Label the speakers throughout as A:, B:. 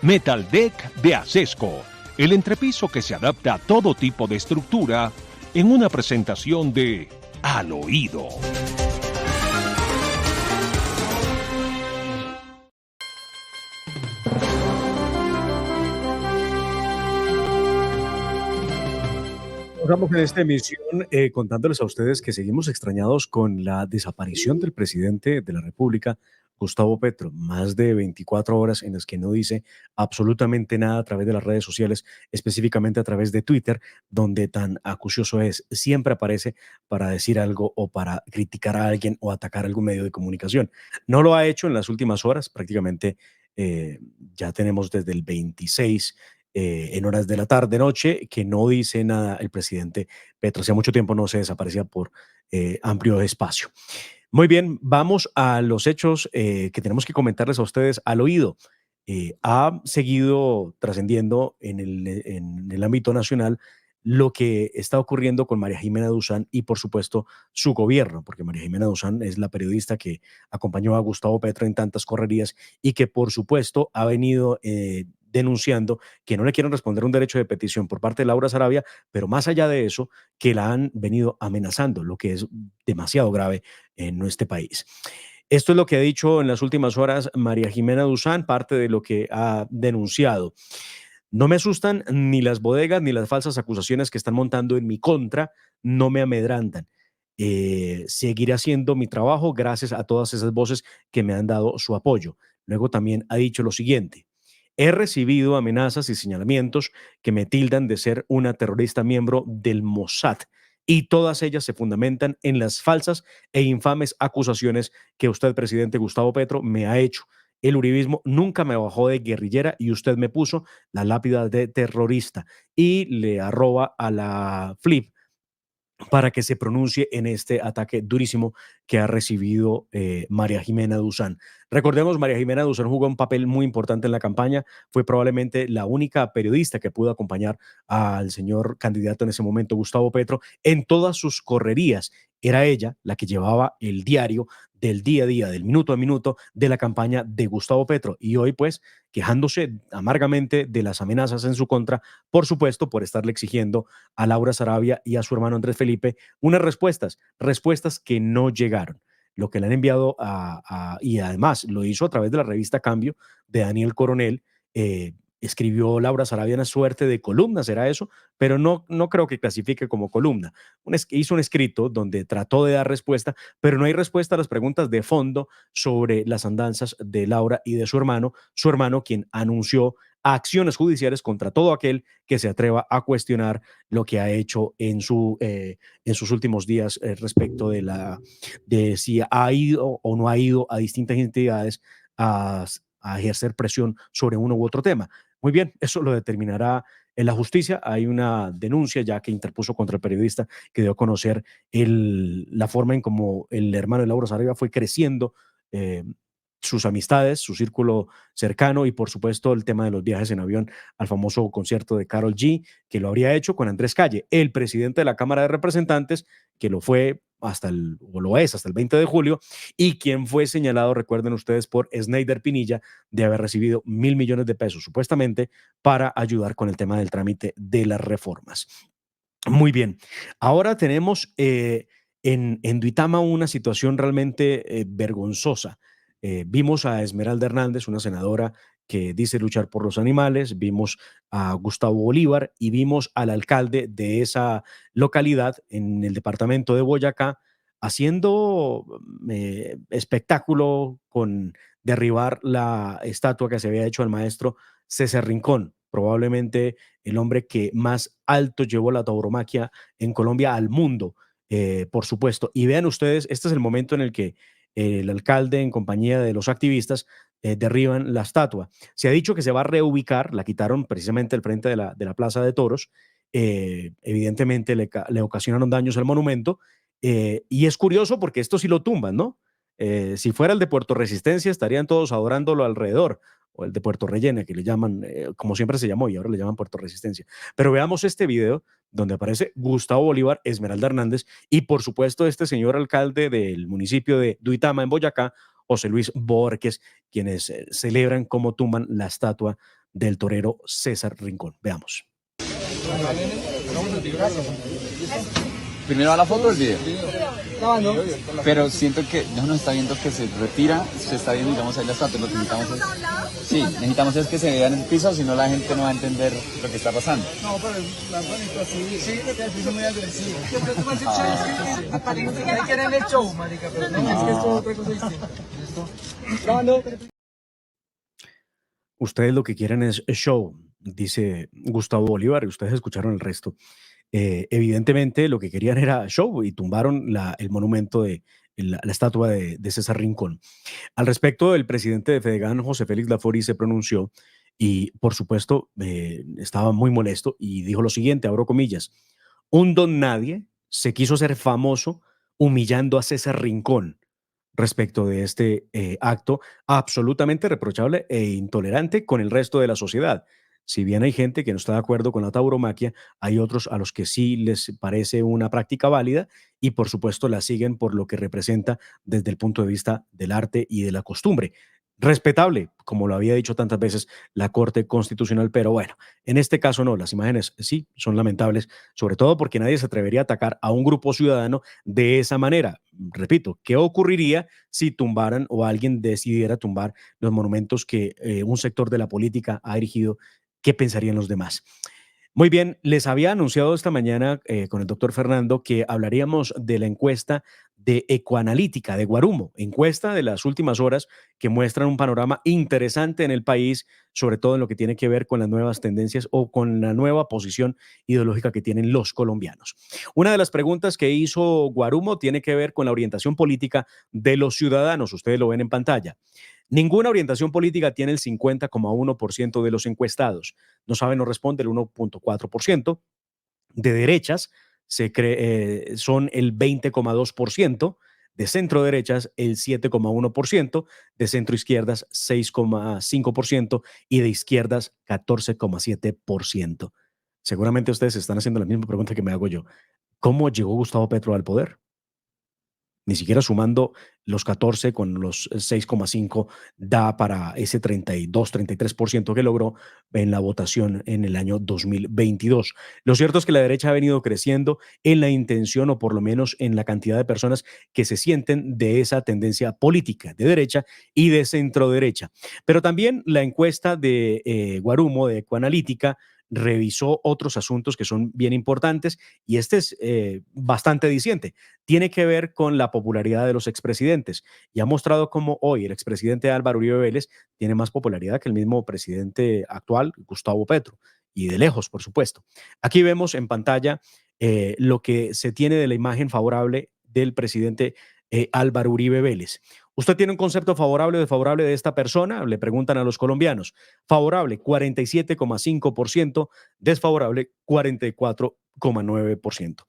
A: Metal Deck de Acesco, el entrepiso que se adapta a todo tipo de estructura en una presentación de Al Oído.
B: Estamos en esta emisión contándoles a ustedes que seguimos extrañados con la desaparición del presidente de la República, Gustavo Petro. Más de 24 horas en las que no dice absolutamente nada a través de las redes sociales, específicamente a través de Twitter, donde tan acucioso es. Siempre aparece para decir algo o para criticar a alguien o atacar algún medio de comunicación. No lo ha hecho en las últimas horas, prácticamente ya tenemos desde el 26 en horas de la tarde, noche, que no dice nada el presidente Petro. Hace mucho tiempo no se desaparecía por amplio espacio. Muy bien, vamos a los hechos que tenemos que comentarles a ustedes al oído. Ha seguido trascendiendo en el ámbito nacional lo que está ocurriendo con María Jimena Duzán y, por supuesto, su gobierno, porque María Jimena Duzán es la periodista que acompañó a Gustavo Petro en tantas correrías y que, por supuesto, ha venido denunciando que no le quieren responder un derecho de petición por parte de Laura Sarabia, pero más allá de eso, que la han venido amenazando, lo que es demasiado grave en nuestro país. Esto es lo que ha dicho en las últimas horas María Jimena Duzán, parte de lo que ha denunciado. No me asustan ni las bodegas ni las falsas acusaciones que están montando en mi contra, no me amedrantan. Seguiré haciendo mi trabajo gracias a todas esas voces que me han dado su apoyo. Luego también ha dicho lo siguiente: he recibido amenazas y señalamientos que me tildan de ser una terrorista miembro del Mossad y todas ellas se fundamentan en las falsas e infames acusaciones que usted, presidente Gustavo Petro, me ha hecho. El uribismo nunca me bajó de guerrillera y usted me puso la lápida de terrorista y le arroba a la Flip para que se pronuncie en este ataque durísimo que ha recibido María Jimena Duzán. Recordemos, María Jimena Duzán jugó un papel muy importante en la campaña, fue probablemente la única periodista que pudo acompañar al señor candidato en ese momento, Gustavo Petro, en todas sus correrías. Era ella la que llevaba el diario del día a día, del minuto a minuto de la campaña de Gustavo Petro. Y hoy, pues, quejándose amargamente de las amenazas en su contra, por supuesto, por estarle exigiendo a Laura Sarabia y a su hermano Andrés Felipe unas respuestas que no llegaron. Lo que le han enviado y además lo hizo a través de la revista Cambio de Daniel Coronel. Escribió Laura Sarabia una suerte de columna, será eso, pero no creo que clasifique como columna. Hizo un escrito donde trató de dar respuesta, pero no hay respuesta a las preguntas de fondo sobre las andanzas de Laura y de su hermano quien anunció acciones judiciales contra todo aquel que se atreva a cuestionar lo que ha hecho en sus últimos días respecto de si ha ido o no ha ido a distintas entidades a ejercer presión sobre uno u otro tema. Muy bien, eso lo determinará en la justicia. Hay una denuncia ya que interpuso contra el periodista que dio a conocer la forma en cómo el hermano de Laura Sarabia fue creciendo, sus amistades, su círculo cercano y por supuesto el tema de los viajes en avión al famoso concierto de Karol G, que lo habría hecho con Andrés Calle, el presidente de la Cámara de Representantes, que lo fue o lo es hasta el 20 de julio, y quien fue señalado, recuerden ustedes, por Snyder Pinilla de haber recibido 1.000 millones de pesos supuestamente para ayudar con el tema del trámite de las reformas. Muy bien, ahora tenemos en Duitama una situación realmente vergonzosa. Vimos a Esmeralda Hernández, una senadora que dice luchar por los animales, vimos a Gustavo Bolívar y vimos al alcalde de esa localidad en el departamento de Boyacá haciendo espectáculo con derribar la estatua que se había hecho al maestro César Rincón, probablemente el hombre que más alto llevó la tauromaquia en Colombia al mundo, por supuesto. Y vean ustedes, este es el momento en el que el alcalde, en compañía de los activistas, derriban la estatua. Se ha dicho que se va a reubicar, la quitaron precisamente al frente de la Plaza de Toros. Evidentemente le ocasionaron daños al monumento. Y es curioso porque esto sí lo tumban, ¿no? Si fuera el de Puerto Resistencia, estarían todos adorándolo alrededor, o el de Puerto Rellena, que le llaman, como siempre se llamó, y ahora le llaman Puerto Resistencia. Pero veamos este video donde aparece Gustavo Bolívar, Esmeralda Hernández y, por supuesto, este señor alcalde del municipio de Duitama, en Boyacá, José Luis Borges, quienes celebran cómo tumban la estatua del torero César Rincón. Veamos.
C: Primero va la foto o el video. Pero siento que ya no está viendo que se retira, se está viendo, digamos, ahí la estatua. Lo que necesitamos es, sí, necesitamos es que se vea en el piso, si no la gente no va a entender lo que está pasando.
D: No, pero la bonita sí, porque el piso es muy agresivo. Hay que darle el show, marica, pero no, es que esto es otra cosa distinta. ¿Listo?
B: Ustedes lo que quieren es show, dice Gustavo Bolívar, y ustedes escucharon el resto. Evidentemente lo que querían era show y tumbaron el monumento de la estatua de César Rincón. Al respecto, el presidente de Fedegan, José Félix Lafori, se pronunció y, por supuesto, estaba muy molesto y dijo lo siguiente, abro comillas: un don nadie se quiso hacer famoso humillando a César Rincón respecto de este acto absolutamente reprochable e intolerante con el resto de la sociedad. Si bien hay gente que no está de acuerdo con la tauromaquia, hay otros a los que sí les parece una práctica válida y por supuesto la siguen por lo que representa desde el punto de vista del arte y de la costumbre. Respetable, como lo había dicho tantas veces la Corte Constitucional, pero bueno, en este caso no, las imágenes sí son lamentables, sobre todo porque nadie se atrevería a atacar a un grupo ciudadano de esa manera. Repito, ¿qué ocurriría si tumbaran o alguien decidiera tumbar los monumentos que un sector de la política ha erigido? ¿Qué pensarían los demás? Muy bien, les había anunciado esta mañana con el doctor Fernando que hablaríamos de la encuesta de Ecoanalítica de Guarumo, encuesta de las últimas horas que muestran un panorama interesante en el país, sobre todo en lo que tiene que ver con las nuevas tendencias o con la nueva posición ideológica que tienen los colombianos. Una de las preguntas que hizo Guarumo tiene que ver con la orientación política de los ciudadanos, ustedes lo ven en pantalla. Ninguna orientación política tiene el 50,1% de los encuestados. No sabe, no responde el 1,4%. De derechas son el 20,2%, de centro derechas el 7,1%, de centro izquierdas 6,5% y de izquierdas 14,7%. Seguramente ustedes están haciendo la misma pregunta que me hago yo. ¿Cómo llegó Gustavo Petro al poder? Ni siquiera sumando los 14 con los 6,5 da para ese 32, 33% que logró en la votación en el año 2022. Lo cierto es que la derecha ha venido creciendo en la intención o por lo menos en la cantidad de personas que se sienten de esa tendencia política de derecha y de centro derecha. Pero también la encuesta de Guarumo, de Ecoanalítica, revisó otros asuntos que son bien importantes y este es bastante diciente. Tiene que ver con la popularidad de los expresidentes y ha mostrado cómo hoy el expresidente Álvaro Uribe Vélez tiene más popularidad que el mismo presidente actual, Gustavo Petro, y de lejos, por supuesto. Aquí vemos en pantalla lo que se tiene de la imagen favorable del presidente Álvaro Uribe Vélez. ¿Usted tiene un concepto favorable o desfavorable de esta persona? Le preguntan a los colombianos. Favorable, 47,5%, desfavorable, 44,9%.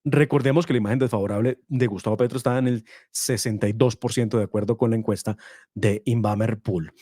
B: Recordemos que la imagen desfavorable de Gustavo Petro estaba en el 62% de acuerdo con la encuesta de Inbamer Pool.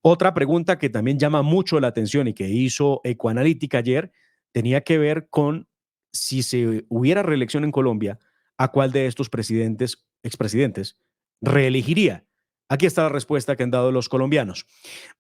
B: Otra pregunta que también llama mucho la atención y que hizo Ecoanalítica ayer tenía que ver con si se hubiera reelección en Colombia, ¿a cuál de estos expresidentes, reelegiría? Aquí está la respuesta que han dado los colombianos.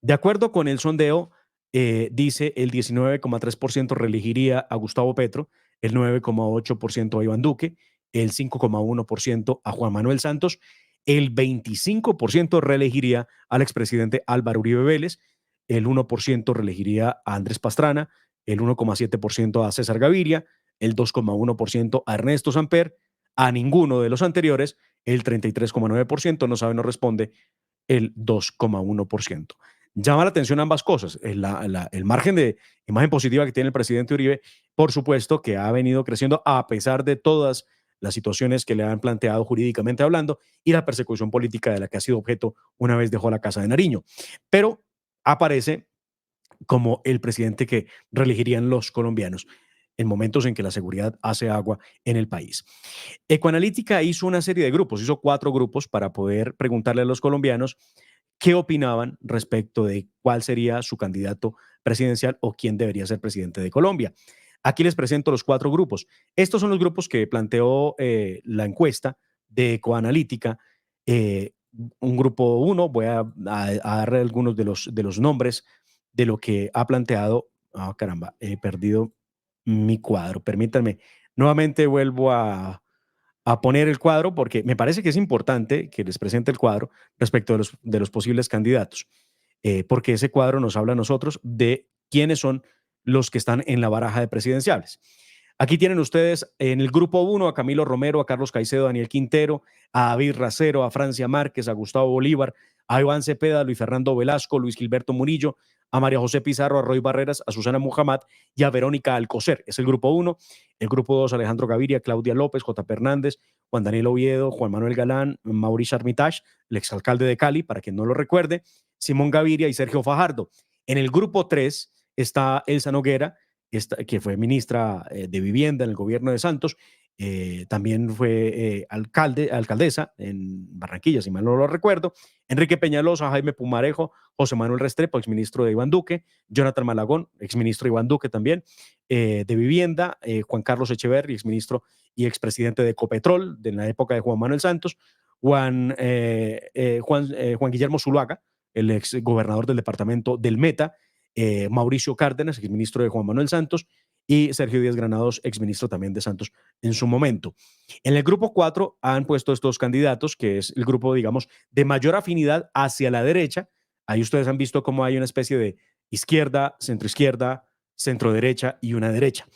B: De acuerdo con el sondeo, dice el 19,3% reelegiría a Gustavo Petro, el 9,8% a Iván Duque, el 5,1% a Juan Manuel Santos, el 25% reelegiría al expresidente Álvaro Uribe Vélez, el 1% reelegiría a Andrés Pastrana, el 1,7% a César Gaviria, el 2,1% a Ernesto Samper, a ninguno de los anteriores, el 33,9% no sabe, no responde, el 2,1%. Llama la atención ambas cosas. El margen de imagen positiva que tiene el presidente Uribe, por supuesto, que ha venido creciendo a pesar de todas las situaciones que le han planteado jurídicamente hablando y la persecución política de la que ha sido objeto una vez dejó la Casa de Nariño. Pero aparece como el presidente que reelegirían los colombianos en momentos en que la seguridad hace agua en el país. Ecoanalítica hizo una serie de grupos, hizo 4 grupos para poder preguntarle a los colombianos qué opinaban respecto de cuál sería su candidato presidencial o quién debería ser presidente de Colombia. Aquí les presento los 4 grupos. Estos son los grupos que planteó la encuesta de Ecoanalítica. un grupo 1, voy a darle algunos de los nombres de lo que ha planteado. Ah, caramba, he perdido mi cuadro. Permítanme, nuevamente vuelvo a poner el cuadro porque me parece que es importante que les presente el cuadro respecto de los posibles candidatos, porque ese cuadro nos habla a nosotros de quiénes son los que están en la baraja de presidenciales. Aquí tienen ustedes en el grupo 1 a Camilo Romero, a Carlos Caicedo, a Daniel Quintero, a David Racero, a Francia Márquez, a Gustavo Bolívar, a Iván Cepeda, a Luis Fernando Velasco, Luis Gilberto Murillo, a María José Pizarro, a Roy Barreras, a Susana Muhammad y a Verónica Alcocer. Es el grupo 1. El grupo 2, Alejandro Gaviria, Claudia López, J. Hernández, Juan Daniel Oviedo, Juan Manuel Galán, Mauricio Armitage, el exalcalde de Cali, para quien no lo recuerde, Simón Gaviria y Sergio Fajardo. En el grupo 3 está Elsa Noguera, que fue ministra de Vivienda en el gobierno de Santos, también fue alcaldesa en Barranquilla, si mal no lo recuerdo, Enrique Peñalosa, Jaime Pumarejo, José Manuel Restrepo, exministro de Iván Duque, Jonathan Malagón, exministro de Iván Duque también, de Vivienda, Juan Carlos Echeverri, exministro y expresidente de Ecopetrol, de la época de Juan Manuel Santos, Juan Guillermo Zuluaga, el ex gobernador del departamento del Meta, Mauricio Cárdenas, exministro de Juan Manuel Santos, y Sergio Díaz Granados, exministro también de Santos en su momento. En el grupo 4 han puesto estos candidatos, que es el grupo, digamos, de mayor afinidad hacia la derecha. Ahí ustedes han visto cómo hay una especie de izquierda, centro derecha y una derecha.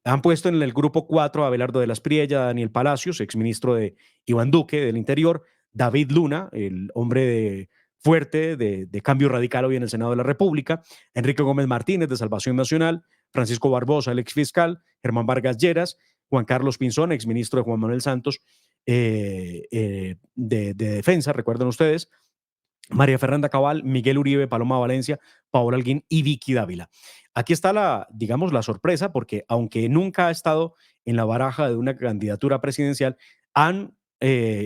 B: Han puesto en el grupo 4 a Abelardo de las Priella, Daniel Palacios, exministro de Iván Duque del Interior, David Luna, el hombre fuerte de Cambio Radical hoy en el Senado de la República, Enrique Gómez Martínez de Salvación Nacional, Francisco Barbosa, el exfiscal, Germán Vargas Lleras, Juan Carlos Pinzón, exministro de Juan Manuel Santos, de Defensa, recuerden ustedes, María Fernanda Cabal, Miguel Uribe, Paloma Valencia, Paola Alguín y Vicky Dávila. Aquí está digamos, la sorpresa, porque aunque nunca ha estado en la baraja de una candidatura presidencial, han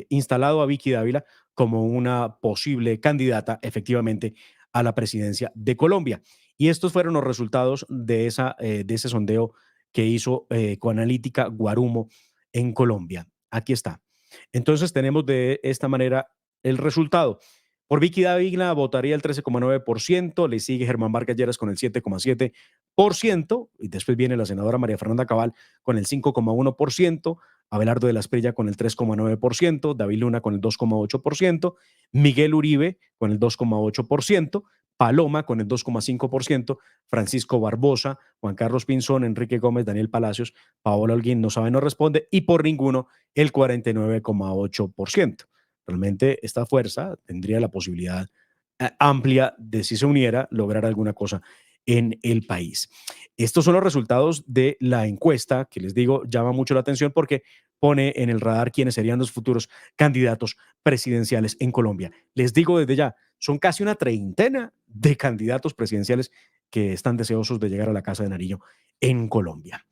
B: instalado a Vicky Dávila como una posible candidata efectivamente a la presidencia de Colombia. Y estos fueron los resultados de ese sondeo que hizo Coanalítica Guarumo en Colombia. Aquí está. Entonces tenemos de esta manera el resultado. Por Vicky Dávila votaría el 13,9%, le sigue Germán Vargas Lleras con el 7,7%, y después viene la senadora María Fernanda Cabal con el 5,1%, Abelardo de la Espriella con el 3,9%, David Luna con el 2,8%, Miguel Uribe con el 2,8%, Paloma con el 2,5%, Francisco Barbosa, Juan Carlos Pinzón, Enrique Gómez, Daniel Palacios, Paola Holguín no sabe, no responde, y por ninguno el 49,8%. Realmente esta fuerza tendría la posibilidad amplia de, si se uniera, lograr alguna cosa en el país. Estos son los resultados de la encuesta que, les digo, llama mucho la atención porque pone en el radar quiénes serían los futuros candidatos presidenciales en Colombia. Les digo desde ya, son casi una treintena de candidatos presidenciales que están deseosos de llegar a la Casa de Nariño en Colombia.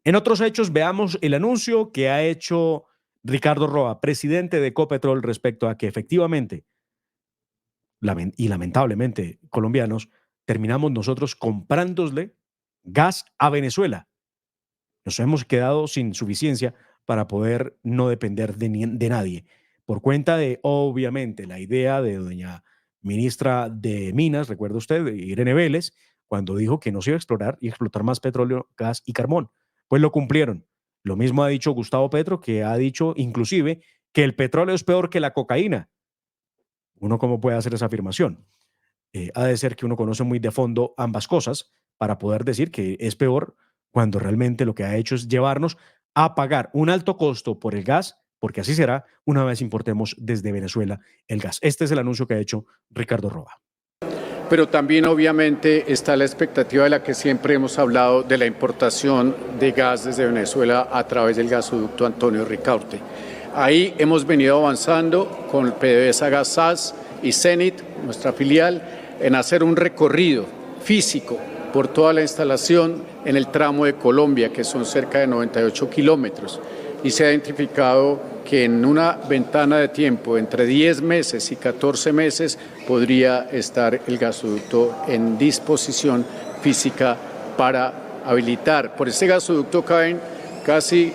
B: En otros hechos, veamos el anuncio que ha hecho Ricardo Roa, presidente de Ecopetrol, respecto a que efectivamente y lamentablemente colombianos terminamos nosotros comprándole gas a Venezuela. Nos hemos quedado sin suficiencia para poder no depender de nadie. Por cuenta de, obviamente, la idea de doña ministra de Minas, recuerda usted, Irene Vélez, cuando dijo que no se iba a explorar y explotar más petróleo, gas y carbón. Pues lo cumplieron. Lo mismo ha dicho Gustavo Petro, que ha dicho inclusive que el petróleo es peor que la cocaína. ¿Uno cómo puede hacer esa afirmación? Ha de ser que uno conoce muy de fondo ambas cosas para poder decir que es peor cuando realmente lo que ha hecho es llevarnos a pagar un alto costo por el gas, porque así será una vez importemos desde Venezuela el gas. Este es el anuncio que ha hecho Ricardo Roa.
E: Pero también obviamente está la expectativa de la que siempre hemos hablado de la importación de gas desde Venezuela a través del gasoducto Antonio Ricaurte. Ahí hemos venido avanzando con PDVSA Gas SAS y Zenit, nuestra filial, en hacer un recorrido físico por toda la instalación en el tramo de Colombia, que son cerca de 98 kilómetros. Y se ha identificado que en una ventana de tiempo entre 10 meses y 14 meses podría estar el gasoducto en disposición física para habilitar. Por este gasoducto caben casi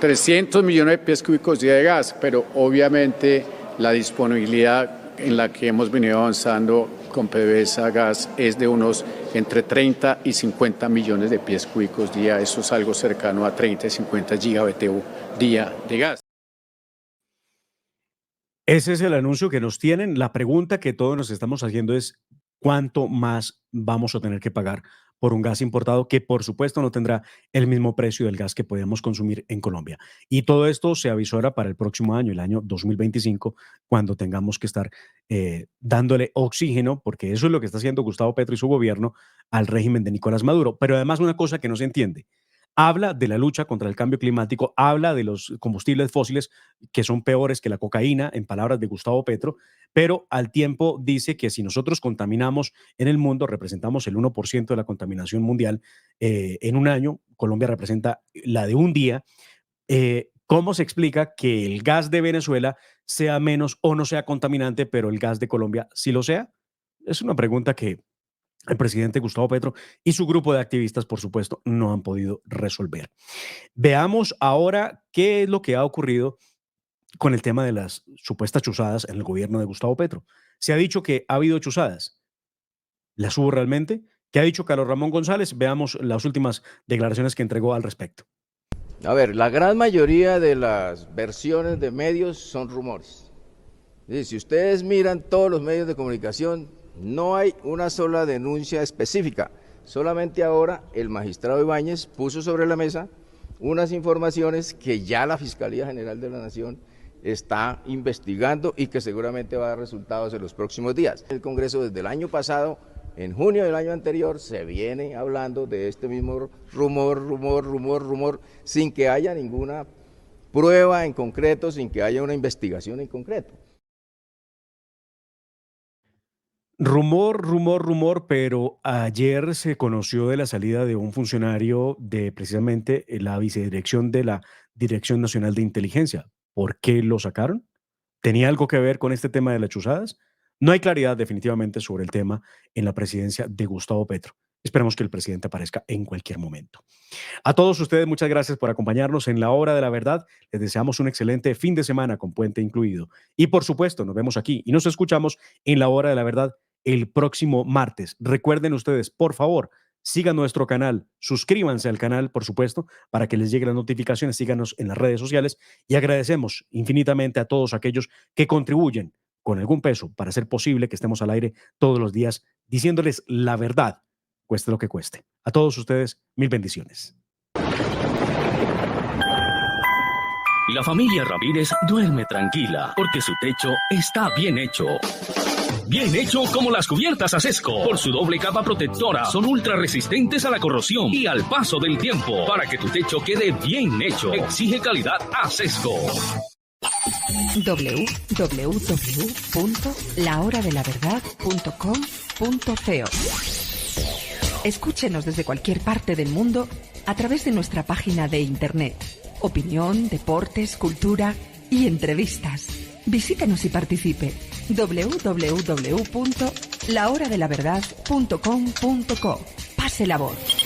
E: 300 millones de pies cúbicos día de gas, pero obviamente La disponibilidad en la que hemos venido avanzando con PDVSA Gas es de unos entre 30 y 50 millones de pies cúbicos día. Eso es algo cercano a 30 y 50 GBtu día de gas.
B: Ese es el anuncio que nos tienen. La pregunta que todos nos estamos haciendo es ¿cuánto más vamos a tener que pagar por un gas importado que por supuesto no tendrá el mismo precio del gas que podemos consumir en Colombia? Y todo esto se avisora para el próximo año, el año 2025, cuando tengamos que estar dándole oxígeno, porque eso es lo que está haciendo Gustavo Petro y su gobierno al régimen de Nicolás Maduro. Pero además una cosa que no se entiende. Habla de la lucha contra el cambio climático, habla de los combustibles fósiles que son peores que la cocaína, en palabras de Gustavo Petro, pero al tiempo dice que si nosotros contaminamos en el mundo, representamos el 1% de la contaminación mundial en un año, Colombia representa la de un día. ¿Cómo se explica que el gas de Venezuela sea menos o no sea contaminante, pero el gas de Colombia sí lo sea? Es una pregunta que el presidente Gustavo Petro y su grupo de activistas, por supuesto, no han podido resolver. Veamos ahora qué es lo que ha ocurrido con el tema de las supuestas chuzadas en el gobierno de Gustavo Petro. Se ha dicho que ha habido chuzadas. ¿Las hubo realmente? ¿Qué ha dicho Carlos Ramón González? Veamos las últimas declaraciones que entregó al respecto.
F: A ver, la gran mayoría de las versiones de medios son rumores. Es decir, si ustedes miran todos los medios de comunicación, no hay una sola denuncia específica. Solamente ahora el magistrado Ibáñez puso sobre la mesa unas informaciones que ya la Fiscalía General de la Nación está investigando y que seguramente va a dar resultados en los próximos días. El Congreso desde el año pasado, en junio del año anterior, se viene hablando de este mismo rumor, sin que haya ninguna prueba en concreto, sin que haya una investigación en concreto.
B: Rumor, pero ayer se conoció de la salida de un funcionario de precisamente la vicedirección de la Dirección Nacional de Inteligencia. ¿Por qué lo sacaron? ¿Tenía algo que ver con este tema de las chuzadas? No hay claridad definitivamente sobre el tema en la presidencia de Gustavo Petro. Esperemos que el presidente aparezca en cualquier momento. A todos ustedes, muchas gracias por acompañarnos en La Hora de la Verdad. Les deseamos un excelente fin de semana con puente incluido. Y por supuesto, nos vemos aquí y nos escuchamos en La Hora de la Verdad el próximo martes. Recuerden ustedes, por favor, sigan nuestro canal, suscríbanse al canal, por supuesto, para que les lleguen las notificaciones, síganos en las redes sociales y agradecemos infinitamente a todos aquellos que contribuyen con algún peso para hacer posible que estemos al aire todos los días diciéndoles la verdad, cueste lo que cueste. A todos ustedes, mil bendiciones.
G: La familia Ramírez duerme tranquila porque su techo está bien hecho. Bien hecho como las cubiertas Acesco. Por su doble capa protectora, son ultra resistentes a la corrosión y al paso del tiempo. Para que tu techo quede bien hecho, exige calidad Acesco.
H: www.lahoradelaverdad.com.co. Escúchenos desde cualquier parte del mundo a través de nuestra página de internet. Opinión, deportes, cultura y entrevistas. Visítenos y participe. www.lahoradelaverdad.com.co. Pase la voz.